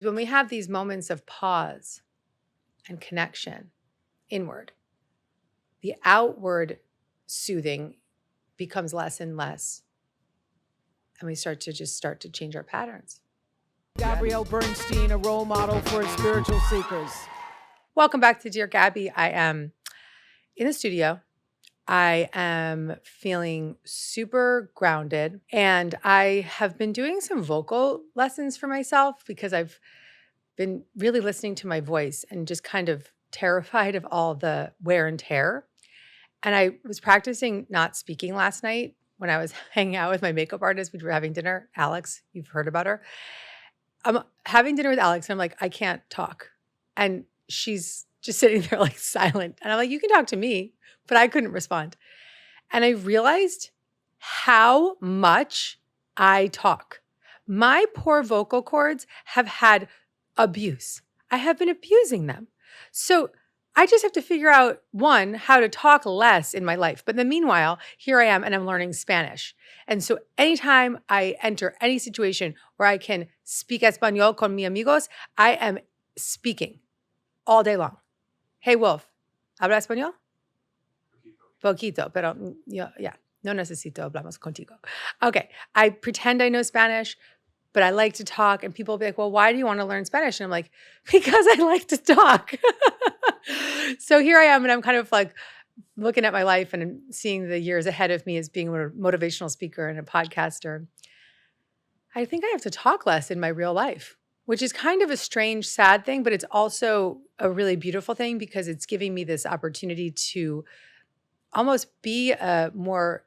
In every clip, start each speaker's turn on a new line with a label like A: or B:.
A: When we have these moments of pause and connection inward, the outward soothing becomes less and less. And we start to change our patterns.
B: Gabrielle Bernstein, a role model for spiritual seekers.
A: Welcome back to Dear Gabby. I am in the studio. I am feeling super grounded, and I have been doing some vocal lessons for myself because I've been really listening to my voice and just kind of terrified of all the wear and tear. And I was practicing not speaking last night when I was hanging out with my makeup artist. We were having dinner. Alex, you've heard about her. I'm having dinner with Alex, and I'm like, I can't talk. And she's just sitting there like silent. And I'm like, you can talk to me, but I couldn't respond. And I realized how much I talk. My poor vocal cords have had abuse. I have been abusing them. So I just have to figure out, one, how to talk less in my life. But in the meanwhile, here I am and I'm learning Spanish. And so anytime I enter any situation where I can speak español con mis amigos, I am speaking all day long. Hey, Wolf, ¿habla español? Poquito, pero yeah, no necesito hablamos contigo. Okay, I pretend I know Spanish, but I like to talk, and people will be like, well, why do you want to learn Spanish? And I'm like, because I like to talk. So here I am, and I'm kind of like looking at my life and seeing the years ahead of me as being a motivational speaker and a podcaster. I think I have to talk less in my real life, which is kind of a strange, sad thing, but it's also a really beautiful thing because it's giving me this opportunity to almost be a more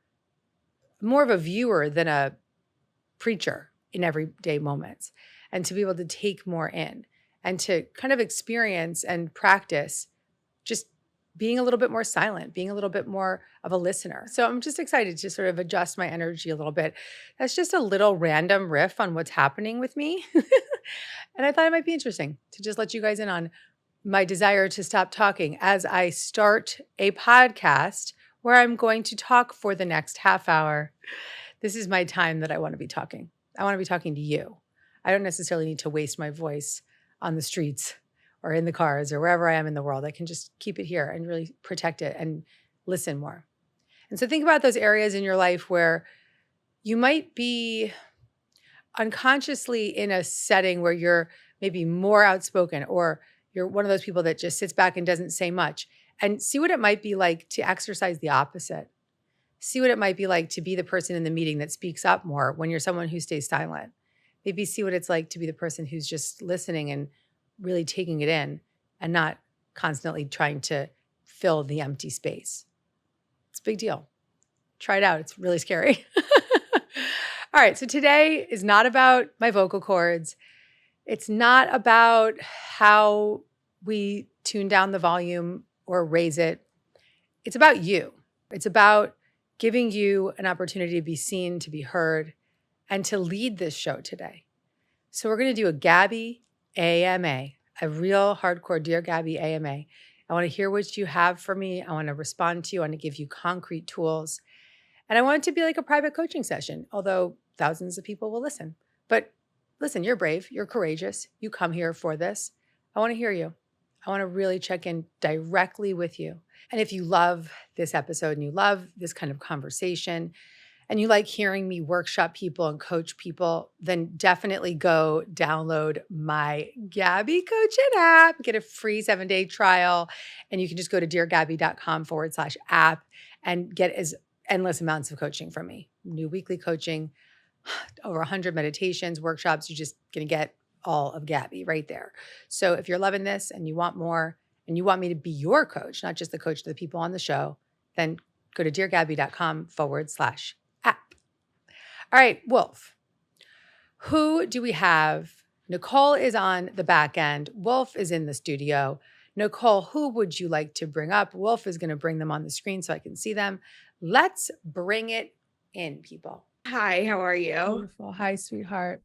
A: of a viewer than a preacher in everyday moments, and to be able to take more in and to kind of experience and practice just being a little bit more silent, being a little bit more of a listener. So I'm just excited to sort of adjust my energy a little bit. That's just a little random riff on what's happening with me. And I thought it might be interesting to just let you guys in on my desire to stop talking as I start a podcast where I'm going to talk for the next half hour. This is my time that I want to be talking. I want to be talking to you. I don't necessarily need to waste my voice on the streets or in the cars or wherever I am in the world. I can just keep it here and really protect it and listen more. And so think about those areas in your life where you might be unconsciously in a setting where you're maybe more outspoken, or you're one of those people that just sits back and doesn't say much, and see what it might be like to exercise the opposite. See what it might be like to be the person in the meeting that speaks up more when you're someone who stays silent. Maybe see what it's like to be the person who's just listening and really taking it in and not constantly trying to fill the empty space. It's a big deal. Try it out. It's really scary. All right. So today is not about my vocal cords. It's not about how we tune down the volume or raise it. It's about you. It's about giving you an opportunity to be seen, to be heard, and to lead this show today. So we're going to do a Gabby AMA, a real hardcore Dear Gabby AMA. I want to hear what you have for me. I want to respond to you. I want to give you concrete tools. And I want it to be like a private coaching session, although thousands of people will listen. But listen, you're brave. You're courageous. You come here for this. I want to hear you. I want to really check in directly with you. And if you love this episode and you love this kind of conversation and you like hearing me workshop people and coach people, then definitely go download my Gabby Coaching app, get a free 7-day trial. And you can just go to deargabby.com/app and get as endless amounts of coaching from me. New weekly coaching, over 100 meditations, workshops. You're just going to get all of Gabby right there. So if you're loving this and you want more and you want me to be your coach, not just the coach to the people on the show, then go to deargabby.com/app. All right, Wolf, who do we have? Nicole is on the back end. Wolf is in the studio. Nicole, who would you like to bring up? Wolf is going to bring them on the screen so I can see them. Let's bring it in, people.
C: Hi, how are you?
A: Beautiful. Hi, sweetheart.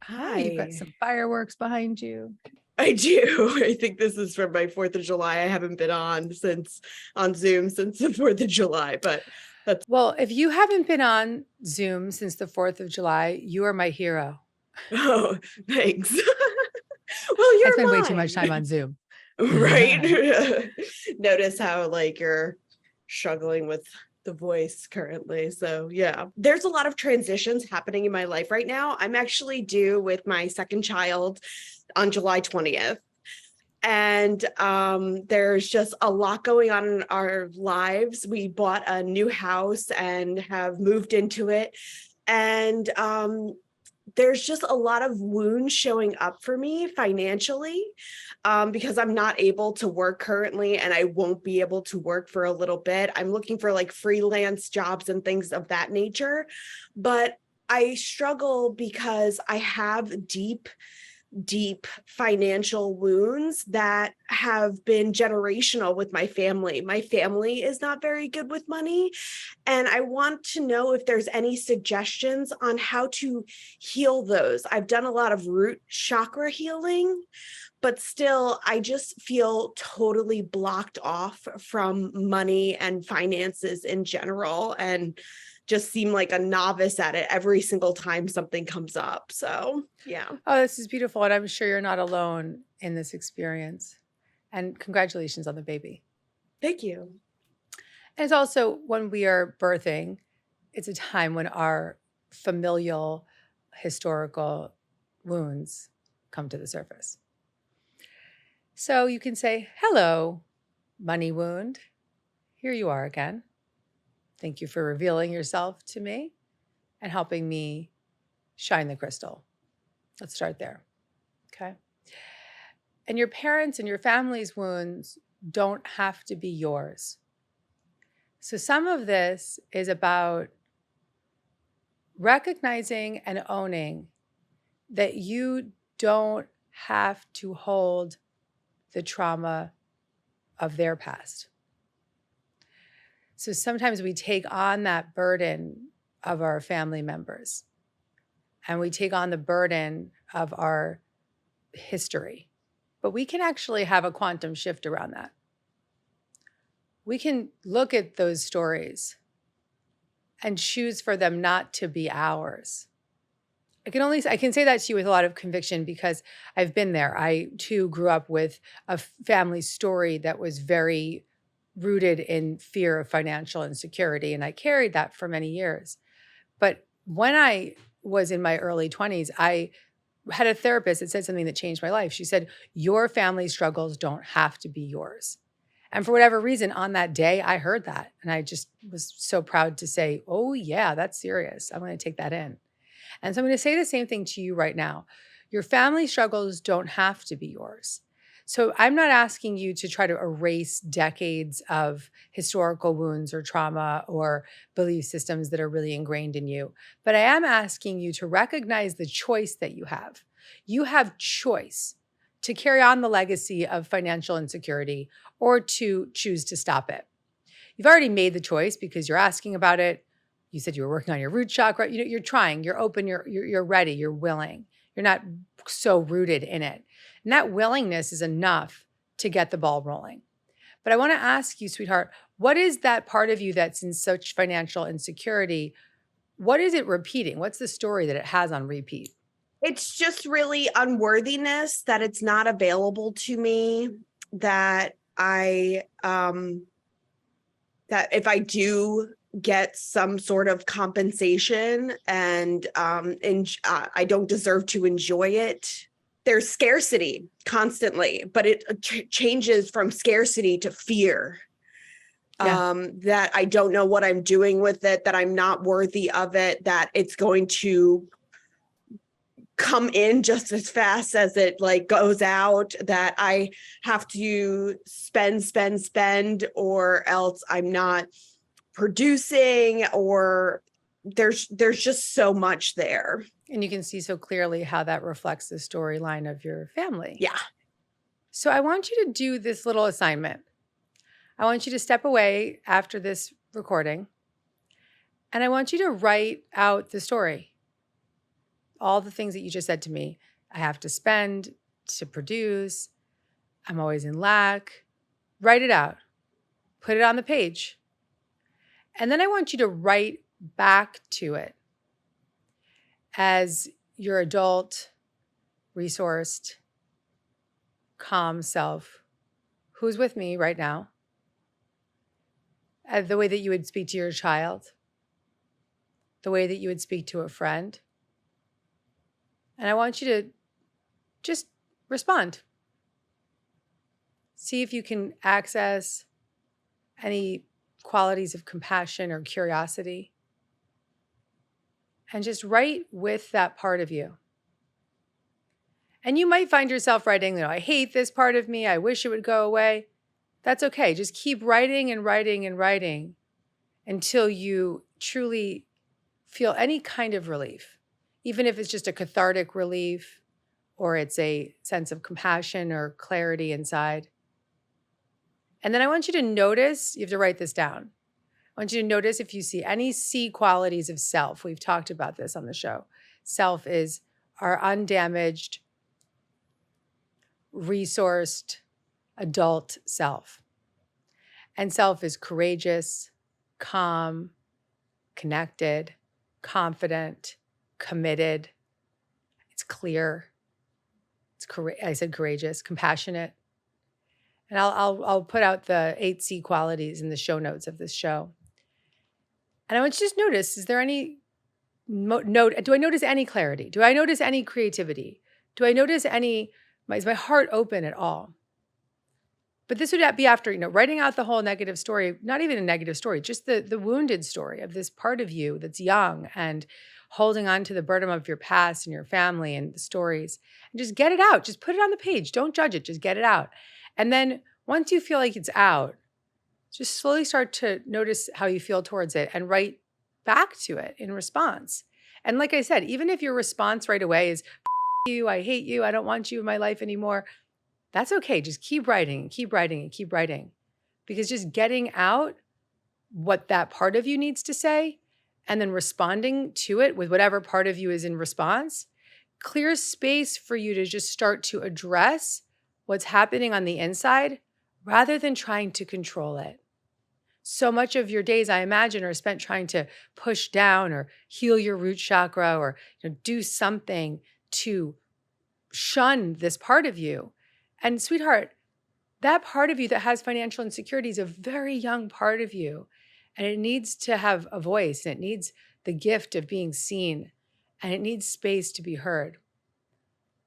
C: Hi.
A: You've got some fireworks behind you.
C: I do. I think this is from my 4th of July. I haven't been on Zoom since the 4th of July, but that's...
A: Well, if you haven't been on Zoom since the 4th of July, you are my hero.
C: Oh, thanks.
A: I
C: you're
A: spend way too much time
C: mine.
A: on Zoom.
C: Right. Notice how like you're struggling with the voice currently. So yeah, there's a lot of transitions happening in my life right now. I'm actually due with my second child on July 20th. And there's just a lot going on in our lives. We bought a new house and have moved into it. And there's just a lot of wounds showing up for me financially, because I'm not able to work currently and I won't be able to work for a little bit. I'm looking for like freelance jobs and things of that nature. But I struggle because I have deep financial wounds that have been generational with my family. My family is not very good with money. And I want to know if there's any suggestions on how to heal those. I've done a lot of root chakra healing, but still, I just feel totally blocked off from money and finances in general, and just seem like a novice at it every single time something comes up. So, yeah.
A: Oh, this is beautiful. And I'm sure you're not alone in this experience. And congratulations on the baby.
C: Thank you.
A: And it's also when we are birthing, it's a time when our familial historical wounds come to the surface. So you can say, hello, money wound. Here you are again. Thank you for revealing yourself to me and helping me shine the crystal. Let's start there. Okay. And your parents and your family's wounds don't have to be yours. So some of this is about recognizing and owning that you don't have to hold the trauma of their past. So sometimes we take on that burden of our family members and we take on the burden of our history, but we can actually have a quantum shift around that. We can look at those stories and choose for them not to be ours. I can say that to you with a lot of conviction because I've been there. I too grew up with a family story that was very rooted in fear of financial insecurity, and I carried that for many years. But when I was in my early 20s, I had a therapist that said something that changed my life. She said, your family struggles don't have to be yours. And for whatever reason, on that day, I heard that. And I just was so proud to say, oh, yeah, that's serious. I'm going to take that in. And so I'm going to say the same thing to you right now. Your family struggles don't have to be yours. So I'm not asking you to try to erase decades of historical wounds or trauma or belief systems that are really ingrained in you. But I am asking you to recognize the choice that you have. You have choice to carry on the legacy of financial insecurity or to choose to stop it. You've already made the choice because you're asking about it. You said you were working on your root chakra. You know, you're trying, you're open, you're ready, you're willing. You're not so rooted in it. And that willingness is enough to get the ball rolling. But I want to ask you, sweetheart, what is that part of you that's in such financial insecurity? What is it repeating? What's the story that it has on repeat?
C: It's just really unworthiness that it's not available to me, that that if I do get some sort of compensation and I don't deserve to enjoy it. There's scarcity constantly, but it changes from scarcity to fear.
A: Yeah.
C: That I don't know what I'm doing with it, that I'm not worthy of it, that it's going to come in just as fast as it like goes out, that I have to spend, or else I'm not producing, or there's just so much there.
A: And you can see so clearly how that reflects the storyline of your family.
C: Yeah.
A: So I want you to do this little assignment. I want you to step away after this recording, and I want you to write out the story. All the things that you just said to me. I have to spend to produce. I'm always in lack. Write it out. Put it on the page. And then I want you to write back to it as your adult, resourced, calm self who's with me right now, the way that you would speak to your child, the way that you would speak to a friend. And I want you to just respond. See if you can access any qualities of compassion or curiosity. And just write with that part of you. And you might find yourself writing, I hate this part of me. I wish it would go away. That's okay. Just keep writing and writing and writing until you truly feel any kind of relief, even if it's just a cathartic relief or it's a sense of compassion or clarity inside. And then I want you to notice, you have to write this down. I want you to notice if you see any C qualities of self. We've talked about this on the show. Self is our undamaged, resourced adult self. And self is courageous, calm, connected, confident, committed. It's clear. I said courageous, compassionate. And I'll put out the 8 C qualities in the show notes of this show. And I want you to just notice, is there any note? Do I notice any clarity? Do I notice any creativity? Do I notice is my heart open at all? But this would be after, writing out the whole negative story, not even a negative story, just the wounded story of this part of you that's young and holding on to the burden of your past and your family and the stories. And just get it out. Just put it on the page. Don't judge it. Just get it out. And then once you feel like it's out, just slowly start to notice how you feel towards it and write back to it in response. And like I said, even if your response right away is, you, I hate you, I don't want you in my life anymore, that's okay. Just keep writing and keep writing and keep writing. Because just getting out what that part of you needs to say and then responding to it with whatever part of you is in response clears space for you to just start to address what's happening on the inside rather than trying to control it. So much of your days, I imagine, are spent trying to push down or heal your root chakra or do something to shun this part of you. And sweetheart, that part of you that has financial insecurity is a very young part of you. And it needs to have a voice. And it needs the gift of being seen. And it needs space to be heard.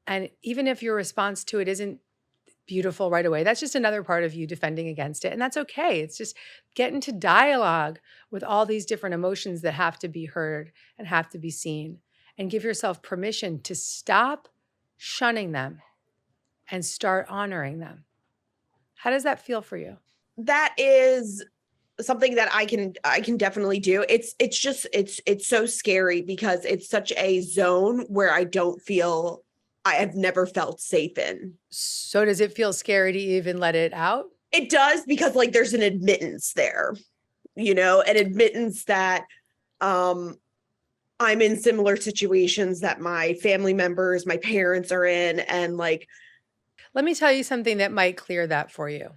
A: And even if your response to it isn't beautiful right away, that's just another part of you defending against it. And that's okay. It's just get into dialogue with all these different emotions that have to be heard and have to be seen. And give yourself permission to stop shunning them and start honoring them. How does that feel for you?
C: That is something that I can definitely do. It's so scary because it's such a zone where I have never felt safe in.
A: So does it feel scary to even let it out?
C: It does, because there's an admittance there, an admittance that I'm in similar situations that my family members, my parents are in. And
A: let me tell you something that might clear that for you.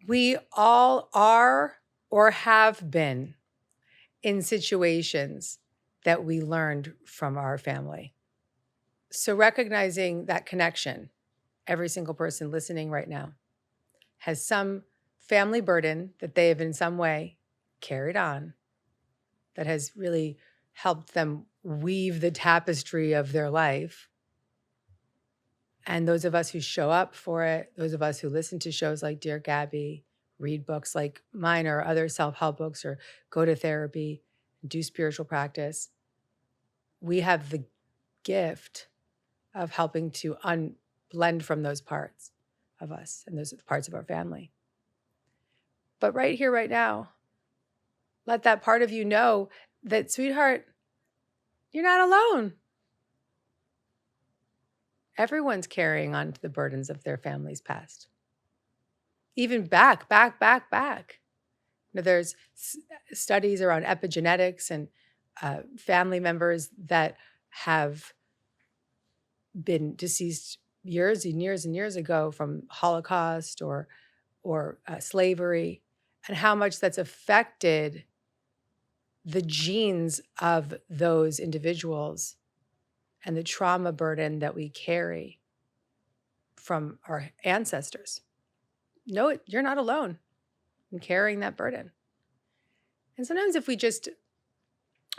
A: We all are or have been in situations that we learned from our family. So recognizing that connection, every single person listening right now has some family burden that they have in some way carried on that has really helped them weave the tapestry of their life. And those of us who show up for it, those of us who listen to shows like Dear Gabby, read books like mine or other self-help books, or go to therapy, do spiritual practice, we have the gift of helping to blend from those parts of us and those parts of our family. But right here, right now, let that part of you know that, sweetheart, you're not alone. Everyone's carrying on to the burdens of their family's past. Even back. There's studies around epigenetics and family members that have been deceased years and years and years ago from Holocaust or slavery, and how much that's affected the genes of those individuals and the trauma burden that we carry. from our ancestors. Know you're not alone in carrying that burden. And sometimes if we just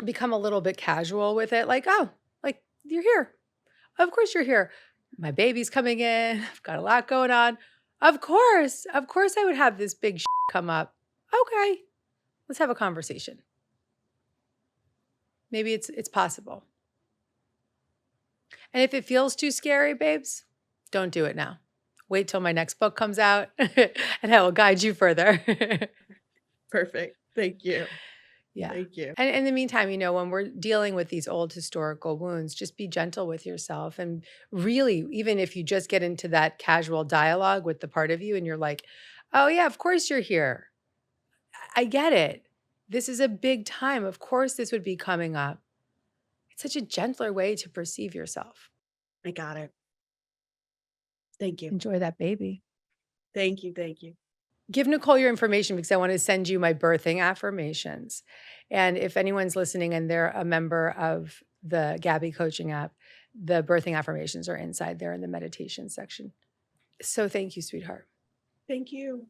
A: become a little bit casual with it, like, oh, like you're here. Of course you're here. My baby's coming in. I've got a lot going on. Of course I would have this big come up. Okay, let's have a conversation. Maybe it's possible. And if it feels too scary, babes, don't do it now. Wait till my next book comes out and I will guide you further.
C: Perfect. Thank you.
A: Yeah.
C: Thank you.
A: And in the meantime, when we're dealing with these old historical wounds, just be gentle with yourself. And really, even if you just get into that casual dialogue with the part of you and you're like, oh, yeah, of course you're here. I get it. This is a big time. Of course, this would be coming up. It's such a gentler way to perceive yourself.
C: I got it. Thank you.
A: Enjoy that baby.
C: Thank you. Thank you.
A: Give Nicole your information because I want to send you my birthing affirmations. And if anyone's listening and they're a member of the Gabby coaching app, the birthing affirmations are inside there in the meditation section. So thank you, sweetheart.
C: Thank you.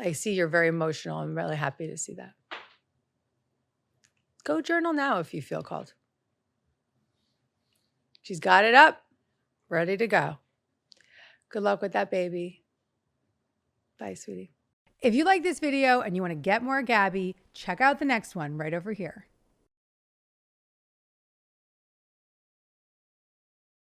A: I see you're very emotional. I'm really happy to see that. Go journal now if you feel called. She's got it up, ready to go. Good luck with that baby. Bye, sweetie. If you like this video and you want to get more Gabby, check out the next one right over here.